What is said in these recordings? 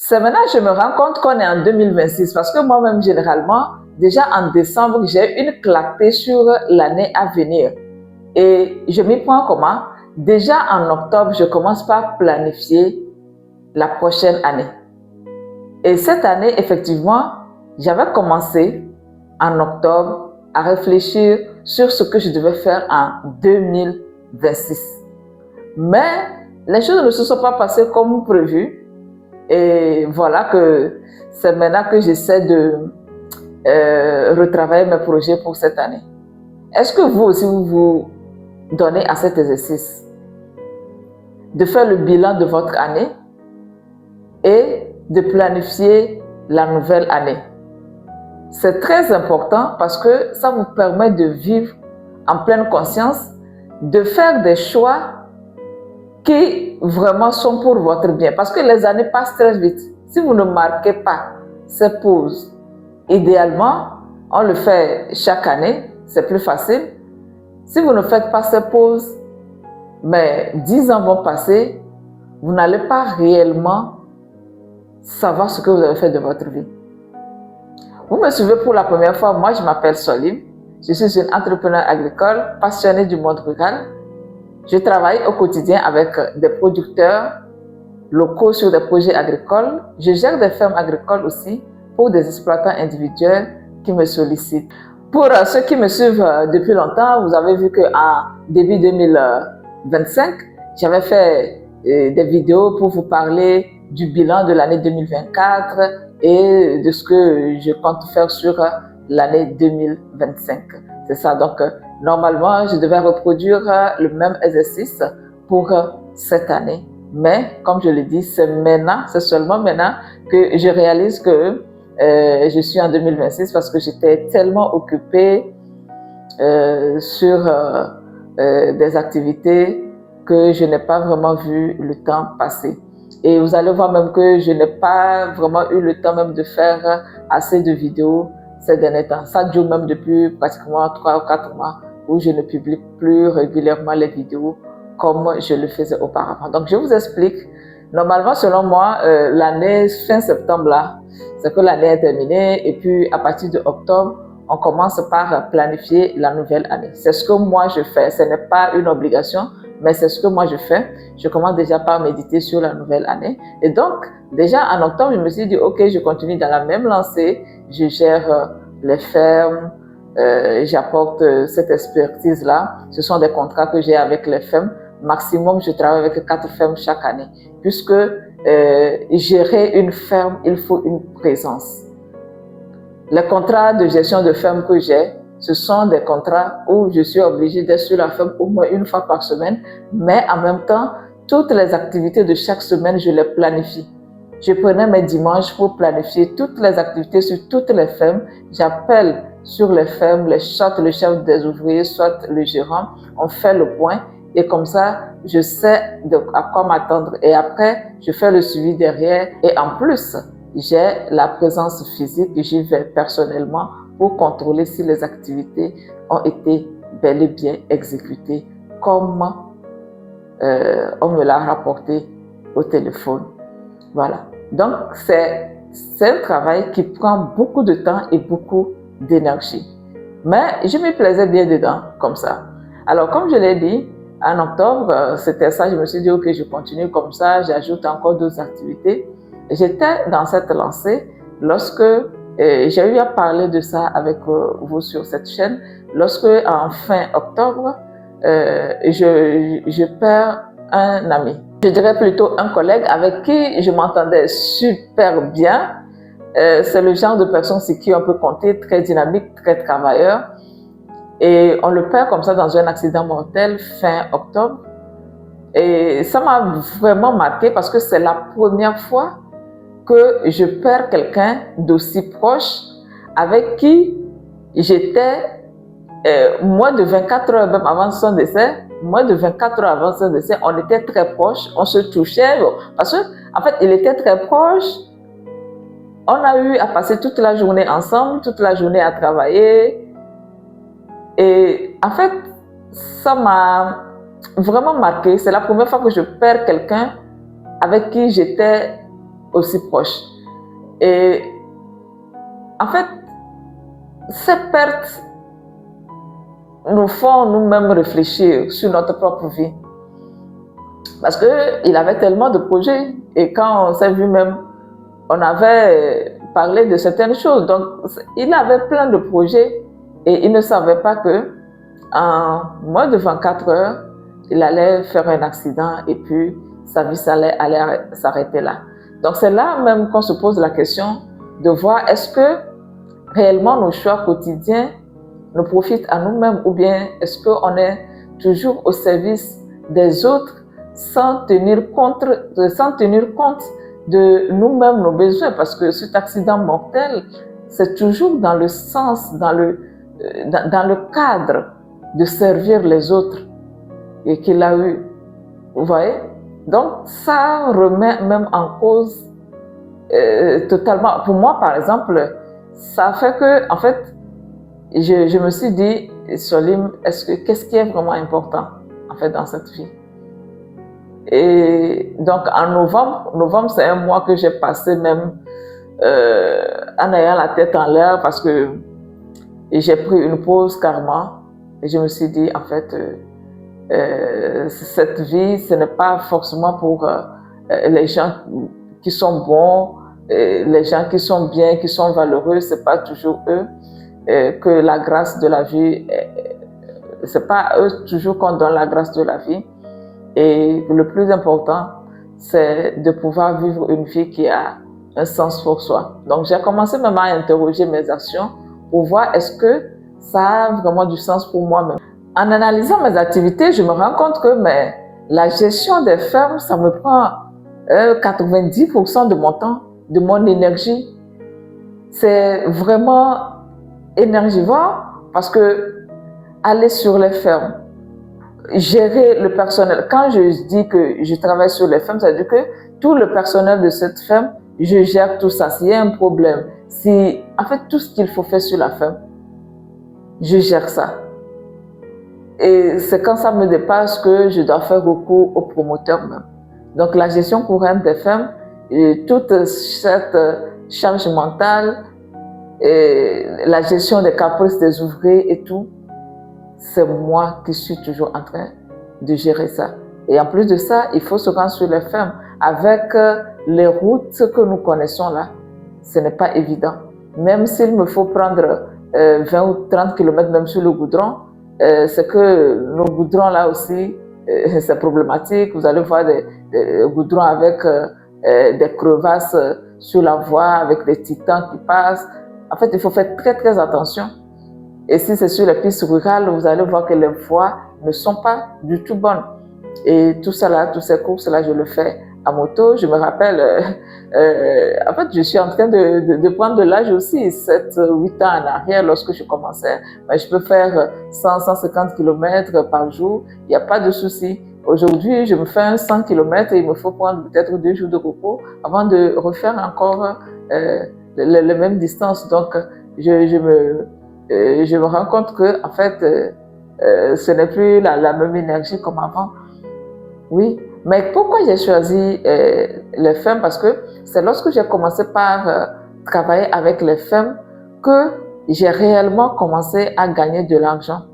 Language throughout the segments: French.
C'est maintenant que je me rends compte qu'on est en 2026 parce que moi-même, généralement, déjà en décembre, j'ai une clarté sur l'année à venir. Et je m'y prends comment? Déjà en octobre, je commence par planifier la prochaine année. Et cette année, effectivement, j'avais commencé en octobre à réfléchir sur ce que je devais faire en 2026. Mais les choses ne se sont pas passées comme prévu. Et voilà que c'est maintenant que j'essaie de retravailler mes projets pour cette année. Est-ce que vous aussi, vous vous donnez à cet exercice de faire le bilan de votre année et de planifier la nouvelle année? C'est très important parce que ça vous permet de vivre en pleine conscience, de faire des choix qui vraiment sont pour votre bien. Parce que les années passent très vite. Si vous ne marquez pas ces pauses, idéalement, on le fait chaque année, c'est plus facile. Si vous ne faites pas ces pauses, mais 10 ans vont passer, vous n'allez pas réellement savoir ce que vous avez fait de votre vie. Vous me suivez pour la première fois, moi je m'appelle Solim, je suis une entrepreneur agricole passionnée du monde rural. Je travaille au quotidien avec des producteurs locaux sur des projets agricoles. Je gère des fermes agricoles aussi pour des exploitants individuels qui me sollicitent. Pour ceux qui me suivent depuis longtemps, vous avez vu qu'en début 2025, j'avais fait des vidéos pour vous parler du bilan de l'année 2024 et de ce que je compte faire sur l'année 2025. C'est ça, donc normalement, je devais reproduire le même exercice pour cette année. Mais, comme je l'ai dit, c'est seulement maintenant que je réalise que je suis en 2026 parce que j'étais tellement occupée sur des activités que je n'ai pas vraiment vu le temps passer. Et vous allez voir même que je n'ai pas vraiment eu le temps même de faire assez de vidéos ces derniers temps. Ça dure même depuis pratiquement 3 ou 4 mois où je ne publie plus régulièrement les vidéos comme je le faisais auparavant. Donc je vous explique. Normalement, selon moi, l'année fin septembre là, c'est que l'année est terminée et puis à partir de octobre, on commence par planifier la nouvelle année. C'est ce que moi je fais. Ce n'est pas une obligation, mais c'est ce que moi je fais. Je commence déjà par méditer sur la nouvelle année. Et donc, déjà en octobre, je me suis dit, ok, je continue dans la même lancée. Je gère les fermes, j'apporte cette expertise-là. Ce sont des contrats que j'ai avec les fermes. Maximum, je travaille avec 4 fermes chaque année. Puisque gérer une ferme, il faut une présence. Les contrats de gestion de ferme que j'ai, ce sont des contrats où je suis obligée d'être sur la ferme au moins une fois par semaine, mais en même temps, toutes les activités de chaque semaine, je les planifie. Je prenais mes dimanches pour planifier toutes les activités sur toutes les fermes. J'appelle sur les fermes, soit le chef des ouvriers, soit le gérant. On fait le point et comme ça, je sais à quoi m'attendre. Et après, je fais le suivi derrière. Et en plus, j'ai la présence physique, j'y vais personnellement pour contrôler si les activités ont été bel et bien exécutées comme on me l'a rapporté au téléphone. Voilà. Donc, c'est un travail qui prend beaucoup de temps et beaucoup d'énergie. Mais je me plaisais bien dedans, comme ça. Alors, comme je l'ai dit, en octobre, c'était ça, je me suis dit, ok, je continue comme ça, j'ajoute encore d'autres activités. J'étais dans cette lancée lorsque j'ai eu à parler de ça avec vous sur cette chaîne, lorsque en fin octobre, je perds un ami. Je dirais plutôt un collègue avec qui je m'entendais super bien. C'est le genre de personne sur qui on peut compter, très dynamique, très travailleur. Et on le perd comme ça dans un accident mortel fin octobre. Et ça m'a vraiment marqué parce que c'est la première fois que je perds quelqu'un d'aussi proche avec qui j'étais moins de 24 heures même avant son décès, moins de 24 heures avant son décès, on était très proches, on se touchait parce que en fait il était très proche. On a eu à passer toute la journée ensemble, toute la journée à travailler et en fait ça m'a vraiment marqué. C'est la première fois que je perds quelqu'un avec qui j'étais aussi proche. Et en fait, ces pertes nous font nous-mêmes réfléchir sur notre propre vie. Parce qu'il avait tellement de projets. Et quand on s'est vu même, on avait parlé de certaines choses. Donc, il avait plein de projets et il ne savait pas que en moins de 24 heures, il allait faire un accident et puis sa vie allait s'arrêter là. Donc, c'est là même qu'on se pose la question de voir est-ce que réellement nos choix quotidiens nous profitent à nous-mêmes ou bien est-ce qu'on est toujours au service des autres sans tenir compte de nous-mêmes, nos besoins, parce que cet accident mortel, c'est toujours dans le sens, dans le cadre de servir les autres et qu'il a eu. Vous voyez? Donc, ça remet même en cause totalement. Pour moi, par exemple, ça fait que, en fait, je me suis dit, Solim, qu'est-ce qui est vraiment important, en fait, dans cette vie? Et donc, en novembre, c'est un mois que j'ai passé même en ayant la tête en l'air parce que j'ai pris une pause carrément et je me suis dit, en fait, cette vie, ce n'est pas forcément pour les gens qui sont bons, les gens qui sont bien, qui sont valeureux, c'est pas toujours eux que la grâce de la vie, c'est pas à eux toujours qu'on donne la grâce de la vie. Et le plus important, c'est de pouvoir vivre une vie qui a un sens pour soi. Donc, j'ai commencé même à interroger mes actions pour voir est-ce que ça a vraiment du sens pour moi-même. En analysant mes activités, je me rends compte que la gestion des fermes, ça me prend 90% de mon temps, de mon énergie. C'est vraiment énergivore parce que aller sur les fermes, gérer le personnel. Quand je dis que je travaille sur les fermes, ça veut dire que tout le personnel de cette ferme, je gère tout ça. S'il y a un problème, en fait, tout ce qu'il faut faire sur la ferme, je gère ça. Et c'est quand ça me dépasse que je dois faire recours au promoteur même. Donc, la gestion courante des fermes, et toute cette charge mentale, et la gestion des caprices des ouvriers et tout, c'est moi qui suis toujours en train de gérer ça. Et en plus de ça, il faut se rendre sur les fermes. Avec les routes que nous connaissons là, ce n'est pas évident. Même s'il me faut prendre 20 ou 30 km même sur le goudron, c'est que nos goudrons là aussi, c'est problématique. Vous allez voir des goudrons avec des crevasses sur la voie, avec des titans qui passent. En fait, il faut faire très très attention. Et si c'est sur les pistes rurales, vous allez voir que les voies ne sont pas du tout bonnes. Et tout ça là, toutes ces courses là, je le fais à moto. Je me rappelle, en fait, je suis en train de prendre de l'âge aussi, 7-8 ans en arrière, lorsque je commençais. Mais je peux faire 100-150 km par jour, il n'y a pas de souci. Aujourd'hui, je me fais un 100 km et il me faut prendre peut-être 2 jours de repos avant de refaire encore les mêmes distances. Donc, je me rends compte que, en fait, ce n'est plus la même énergie comme avant. Oui, mais pourquoi j'ai choisi les femmes? Parce que c'est lorsque j'ai commencé par travailler avec les femmes que j'ai réellement commencé à gagner de l'argent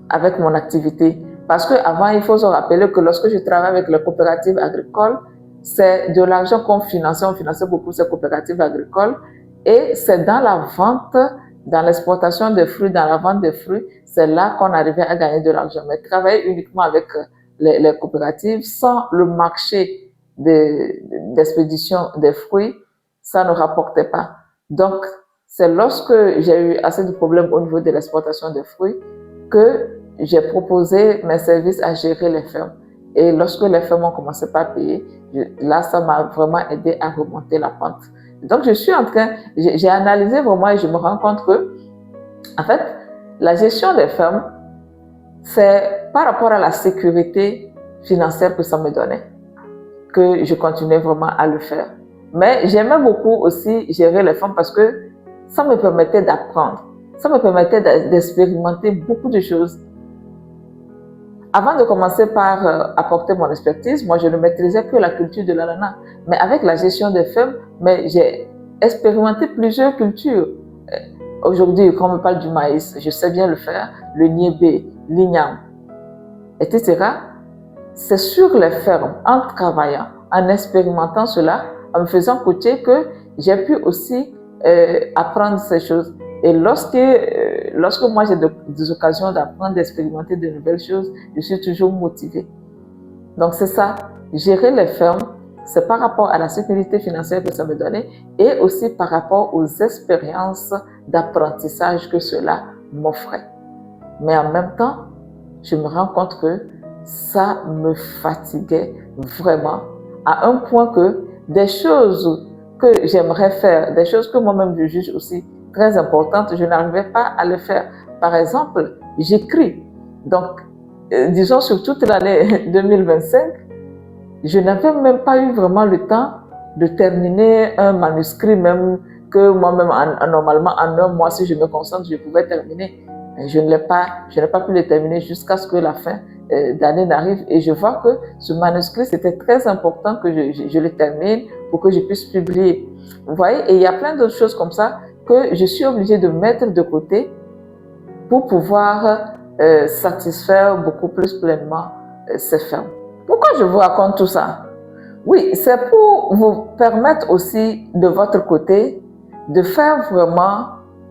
avec mon activité. Parce qu'avant, il faut se rappeler que lorsque je travaillais avec les coopératives agricoles, c'est de l'argent qu'on finançait. On finançait beaucoup ces coopératives agricoles. Et c'est dans la vente, dans l'exportation des fruits, dans la vente des fruits, c'est là qu'on arrivait à gagner de l'argent. Mais travailler uniquement avec les coopératives, sans le marché d'expédition des fruits, ça ne rapportait pas. Donc, c'est lorsque j'ai eu assez de problèmes au niveau de l'exportation des fruits que j'ai proposé mes services à gérer les fermes. Et lorsque les fermes ont commencé à payer, là, ça m'a vraiment aidé à remonter la pente. Donc, j'ai analysé vraiment et je me rends compte que, en fait, la gestion des fermes, c'est par rapport à la sécurité financière que ça me donnait, que je continuais vraiment à le faire. Mais j'aimais beaucoup aussi gérer les fermes parce que ça me permettait d'apprendre, ça me permettait d'expérimenter beaucoup de choses. Avant de commencer par apporter mon expertise, moi je ne maîtrisais que la culture de l'ananas. Mais avec la gestion des fermes, mais j'ai expérimenté plusieurs cultures. Aujourd'hui, quand on me parle du maïs, je sais bien le faire, le niébé, l'igname, etc. C'est sur les fermes, en travaillant, en expérimentant cela, en me faisant coacher, que j'ai pu aussi apprendre ces choses. Et lorsque moi j'ai des occasions d'apprendre, d'expérimenter de nouvelles choses, je suis toujours motivée. Donc c'est ça, gérer les fermes, c'est par rapport à la sécurité financière que ça me donnait et aussi par rapport aux expériences d'apprentissage que cela m'offrait. Mais en même temps, je me rends compte que ça me fatiguait vraiment à un point que des choses que j'aimerais faire, des choses que moi-même je juge aussi très importantes, je n'arrivais pas à le faire. Par exemple, j'écris. Donc, disons sur toute l'année 2025, je n'avais même pas eu vraiment le temps de terminer un manuscrit, même que moi-même, normalement, en un mois, si je me concentre, je pouvais terminer. Je n'ai pas pu le terminer jusqu'à ce que la fin d'année n'arrive. Et je vois que ce manuscrit, c'était très important que je le termine pour que je puisse publier. Vous voyez, et il y a plein d'autres choses comme ça que je suis obligée de mettre de côté pour pouvoir satisfaire beaucoup plus pleinement ces fermes. Pourquoi je vous raconte tout ça? Oui, c'est pour vous permettre aussi de votre côté de faire vraiment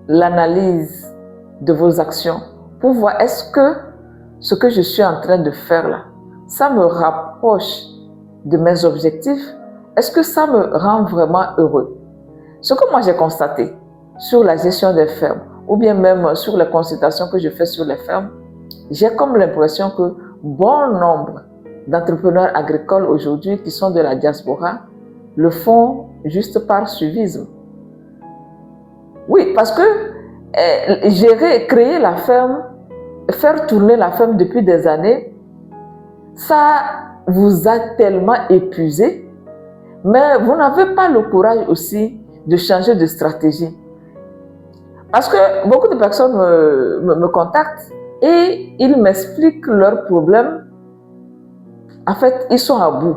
l'analyse de vos actions pour voir est-ce que ce que je suis en train de faire là, ça me rapproche de mes objectifs? Est-ce que ça me rend vraiment heureux? Ce que moi j'ai constaté sur la gestion des fermes ou bien même sur les consultations que je fais sur les fermes, j'ai comme l'impression que bon nombre d'entrepreneurs agricoles aujourd'hui qui sont de la diaspora le font juste par suivisme. Oui, parce que créer la ferme, faire tourner la ferme depuis des années, ça vous a tellement épuisé, mais vous n'avez pas le courage aussi de changer de stratégie. Parce que beaucoup de personnes me contactent et ils m'expliquent leurs problèmes. En fait, ils sont à bout.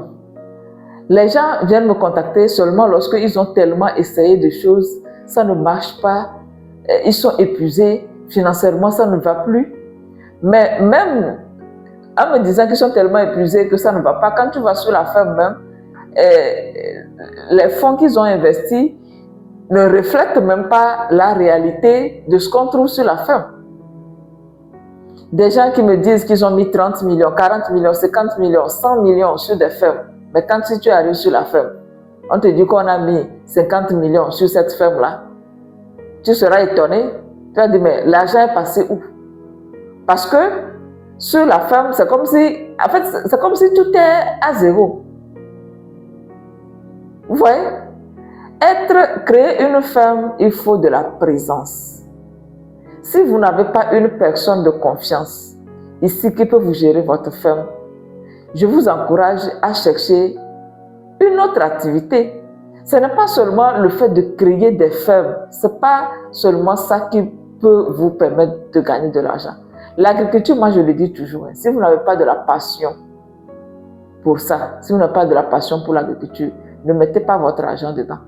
Les gens viennent me contacter seulement lorsqu'ils ont tellement essayé de choses, ça ne marche pas, ils sont épuisés, financièrement ça ne va plus. Mais même en me disant qu'ils sont tellement épuisés que ça ne va pas, quand tu vas sur la ferme même, les fonds qu'ils ont investis ne reflètent même pas la réalité de ce qu'on trouve sur la ferme. Des gens qui me disent qu'ils ont mis 30 millions, 40 millions, 50 millions, 100 millions sur des fermes. Mais quand tu arrives sur la ferme, on te dit qu'on a mis 50 millions sur cette ferme-là, tu seras étonné. Tu vas dire, mais l'argent est passé où? Parce que sur la ferme, c'est comme si, en fait, c'est comme si tout est à zéro. Vous voyez? Créer une ferme, il faut de la présence. Si vous n'avez pas une personne de confiance ici qui peut vous gérer votre ferme, je vous encourage à chercher une autre activité. Ce n'est pas seulement le fait de créer des fermes, ce n'est pas seulement ça qui peut vous permettre de gagner de l'argent. L'agriculture, moi je le dis toujours, si vous n'avez pas de la passion pour ça, si vous n'avez pas de la passion pour l'agriculture, ne mettez pas votre argent dedans.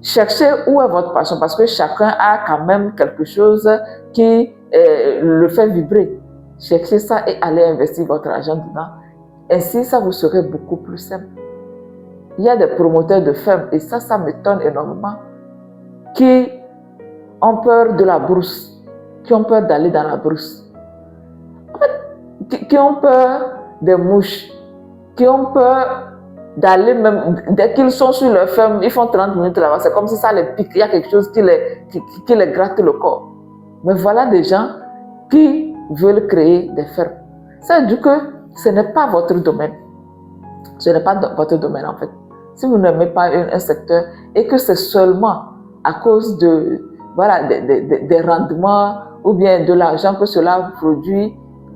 Cherchez où est votre passion, parce que chacun a quand même quelque chose qui le fait vibrer. Cherchez ça et allez investir votre argent dedans. Ainsi, ça vous serait beaucoup plus simple. Il y a des promoteurs de fermes, et ça m'étonne énormément, qui ont peur de la brousse, qui ont peur d'aller dans la brousse, qui ont peur des mouches, qui ont peur d'aller même, dès qu'ils sont sur leur ferme, ils font 30 minutes là-bas, c'est comme si ça les pique, il y a quelque chose qui les gratte le corps. Mais voilà des gens qui veulent créer des fermes. Ça veut dire que ce n'est pas votre domaine. Ce n'est pas votre domaine en fait. Si vous n'aimez pas un secteur et que c'est seulement à cause des rendements ou bien de l'argent que cela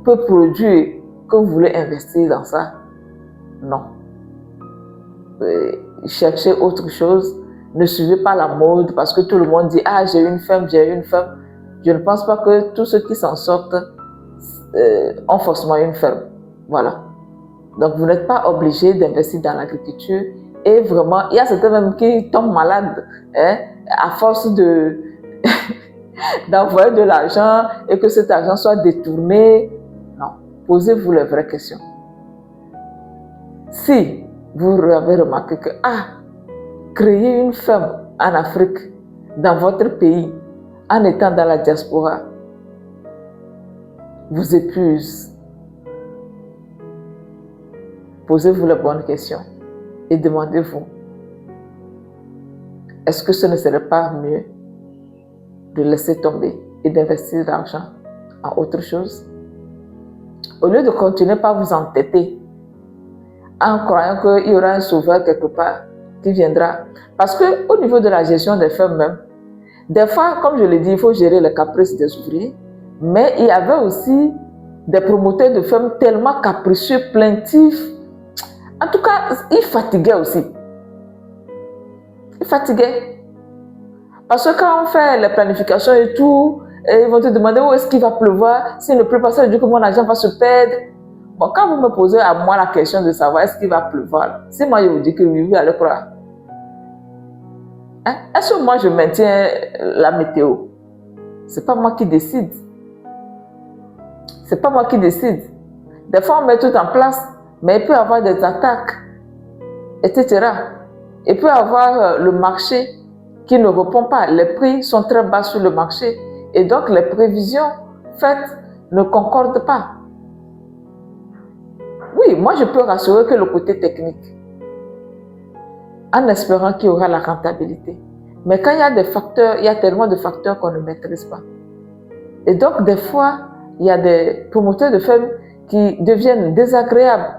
peut produire, que vous voulez investir dans ça, non. Cherchez autre chose. Ne suivez pas la mode parce que tout le monde dit « Ah, j'ai une ferme, j'ai une ferme ». Je ne pense pas que tous ceux qui s'en sortent ont forcément une ferme. Voilà. Donc, vous n'êtes pas obligé d'investir dans l'agriculture. Et vraiment, il y a certains même qui tombent malades à force d'envoyer de l'argent et que cet argent soit détourné. Non, posez-vous les vraies questions. Si vous avez remarqué que, créer une ferme en Afrique, dans votre pays, en étant dans la diaspora, vous épuise. Posez-vous les bonnes questions et demandez-vous, est-ce que ce ne serait pas mieux de laisser tomber et d'investir l'argent en autre chose? Au lieu de continuer par vous entêter en croyant qu'il y aura un sauveur quelque part qui viendra. Parce qu'au niveau de la gestion des fermes même, des fois, comme je l'ai dit, il faut gérer les caprices des ouvriers, mais il y avait aussi des promoteurs de fermes tellement capricieux, plaintifs. En tout cas, ils fatiguaient aussi. Ils fatiguaient. Parce que quand on fait les planifications et tout, ils vont te demander où est-ce qu'il va pleuvoir. S'il ne pleut pas, ça veut dire que mon argent va se perdre. Bon, quand vous me posez à moi la question de savoir est-ce qu'il va pleuvoir, si moi je vous dis que oui, vous allez croire. Est-ce que moi je maintiens la météo? C'est pas moi qui décide. C'est pas moi qui décide. Des fois on met tout en place, mais il peut y avoir des attaques, etc. Il peut y avoir le marché qui ne répond pas. Les prix sont très bas sur le marché et donc les prévisions faites ne concordent pas. Oui, moi je peux rassurer que le côté technique, en espérant qu'il y aura la rentabilité. Mais quand il y a des facteurs, il y a tellement de facteurs qu'on ne maîtrise pas. Et donc des fois, il y a des promoteurs de fermes qui deviennent désagréables.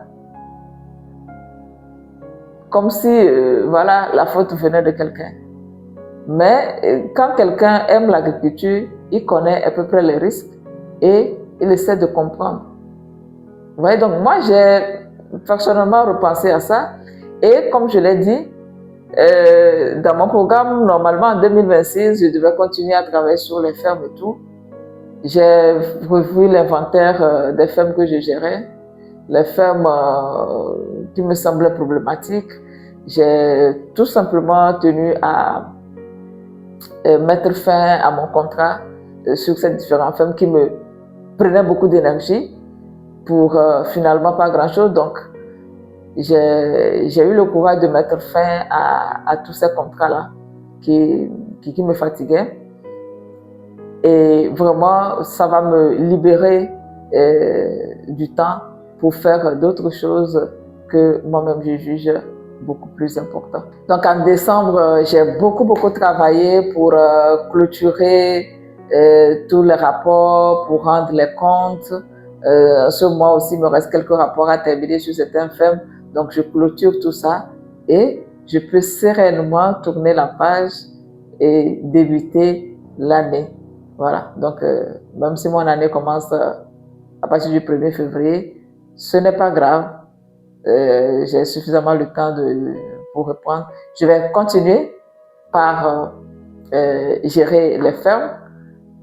Comme si, voilà, la faute venait de quelqu'un. Mais quand quelqu'un aime l'agriculture, il connaît à peu près les risques et il essaie de comprendre. Vous voyez, donc moi, j'ai personnellement repensé à ça. Et comme je l'ai dit, dans mon programme, normalement en 2026, je devais continuer à travailler sur les fermes et tout. J'ai revu l'inventaire des fermes que je gérais, les fermes qui me semblaient problématiques. J'ai tout simplement tenu à mettre fin à mon contrat sur ces différentes fermes qui me prenaient beaucoup d'énergie pour finalement pas grand-chose. Donc, j'ai eu le courage de mettre fin à tous ces contrats-là qui me fatiguaient. Et vraiment, ça va me libérer du temps pour faire d'autres choses que moi-même je juge beaucoup plus importantes. Donc en décembre, j'ai beaucoup travaillé pour clôturer tous les rapports, pour rendre les comptes. Ce mois aussi, il me reste quelques rapports à terminer sur certaines fermes. Donc je clôture tout ça et je peux sereinement tourner la page et débuter l'année. Voilà, donc même si mon année commence à partir du 1er février, ce n'est pas grave. J'ai suffisamment le temps pour reprendre. Je vais continuer par gérer les fermes,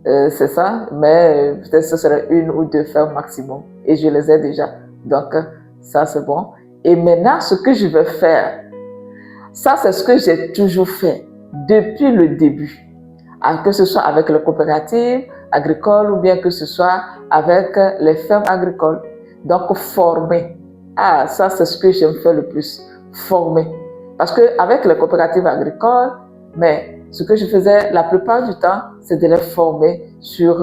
c'est ça, mais peut-être ce serait 1 ou 2 fermes maximum. Et je les ai déjà. Donc ça c'est bon. Et maintenant, ce que je vais faire, ça c'est ce que j'ai toujours fait depuis le début. Que ce soit avec les coopératives agricoles ou bien que ce soit avec les fermes agricoles. Donc, former. Ça, c'est ce que j'aime faire le plus, former. Parce qu'avec les coopératives agricoles, mais ce que je faisais la plupart du temps, c'est de les former sur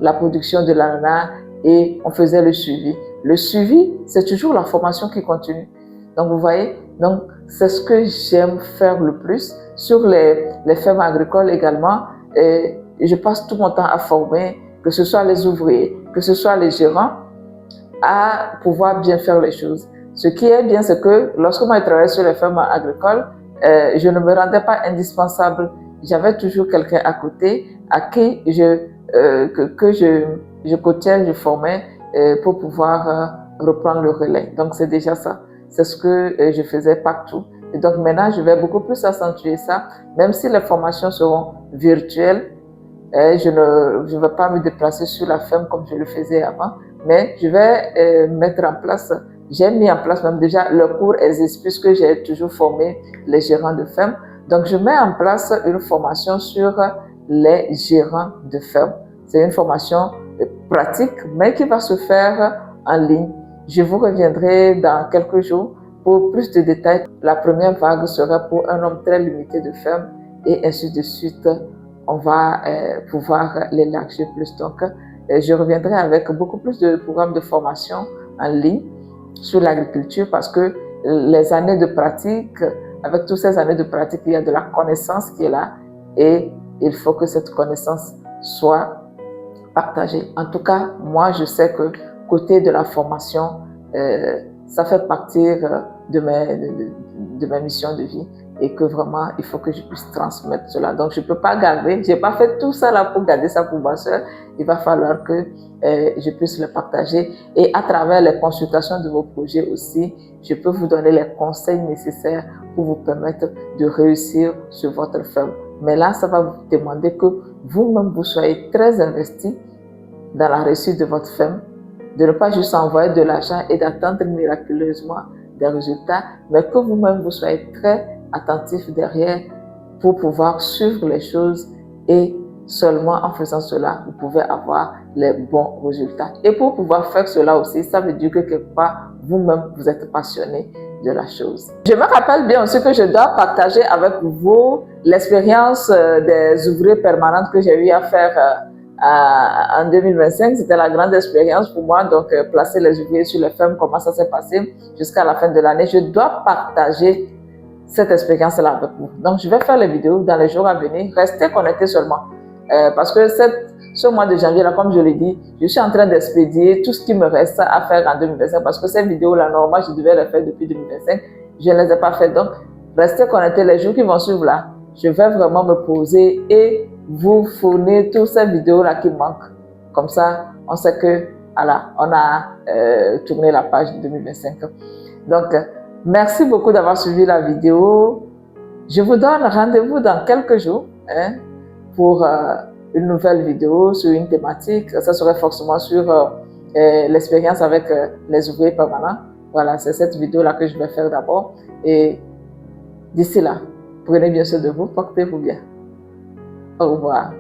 la production de l'ananas et on faisait le suivi. Le suivi, c'est toujours la formation qui continue. Donc, vous voyez, donc c'est ce que j'aime faire le plus. Sur les fermes agricoles également, et je passe tout mon temps à former, que ce soit les ouvriers, que ce soit les gérants, à pouvoir bien faire les choses. Ce qui est bien, c'est que lorsque moi je travaillais sur les fermes agricoles, je ne me rendais pas indispensable. J'avais toujours quelqu'un à côté à qui je coachais, je formais pour pouvoir reprendre le relais. Donc c'est déjà ça. C'est ce que je faisais partout. Et donc maintenant, je vais beaucoup plus accentuer ça, même si les formations seront virtuelles. Je ne vais pas me déplacer sur la ferme comme je le faisais avant, mais je vais mettre en place, j'ai mis en place même déjà le cours existe puisque j'ai toujours formé les gérants de ferme. Donc, je mets en place une formation sur les gérants de ferme. C'est une formation pratique, mais qui va se faire en ligne. Je vous reviendrai dans quelques jours pour plus de détails. La première vague sera pour un nombre très limité de fermes et ainsi de suite. On va pouvoir l'élargir plus. Donc, je reviendrai avec beaucoup plus de programmes de formation en ligne sur l'agriculture parce que les années de pratique, avec toutes ces années de pratique, il y a de la connaissance qui est là et il faut que cette connaissance soit partagée. En tout cas, moi, je sais que côté de la formation, ça fait partie de mes missions de vie et que vraiment, il faut que je puisse transmettre cela. Donc, je ne peux pas garder, je n'ai pas fait tout ça là pour garder ça pour ma soeur. Il va falloir que je puisse le partager et à travers les consultations de vos projets aussi, je peux vous donner les conseils nécessaires pour vous permettre de réussir sur votre ferme. Mais là, ça va vous demander que vous-même, vous soyez très investi dans la réussite de votre ferme, de ne pas juste envoyer de l'argent et d'attendre miraculeusement des résultats, mais que vous-même, vous soyez très attentif derrière pour pouvoir suivre les choses et seulement en faisant cela, vous pouvez avoir les bons résultats. Et pour pouvoir faire cela aussi, ça veut dire que quelque part, vous-même, vous êtes passionné de la chose. Je me rappelle bien aussi que je dois partager avec vous l'expérience des ouvriers permanentes que j'ai eu à faire en 2025. C'était la grande expérience pour moi, donc placer les ouvriers sur les fermes, comment ça s'est passé jusqu'à la fin de l'année. Je dois partager cette expérience-là avec vous. Donc, je vais faire les vidéos dans les jours à venir. Restez connectés seulement. Parce que ce mois de janvier-là, comme je l'ai dit, je suis en train d'expédier tout ce qui me reste à faire en 2025 parce que ces vidéos-là, normalement, je devais les faire depuis 2025. Je ne les ai pas faites. Donc, restez connectés les jours qui vont suivre là. Je vais vraiment me poser et vous fournir toutes ces vidéos-là qui manquent. Comme ça, on sait que, voilà, on a tourné la page de 2025. Donc, merci beaucoup d'avoir suivi la vidéo. Je vous donne rendez-vous dans quelques jours pour une nouvelle vidéo sur une thématique. Ça serait forcément sur l'expérience avec les ouvriers permanents. Voilà, c'est cette vidéo-là que je vais faire d'abord. Et d'ici là, prenez bien soin de vous, portez-vous bien. Au revoir.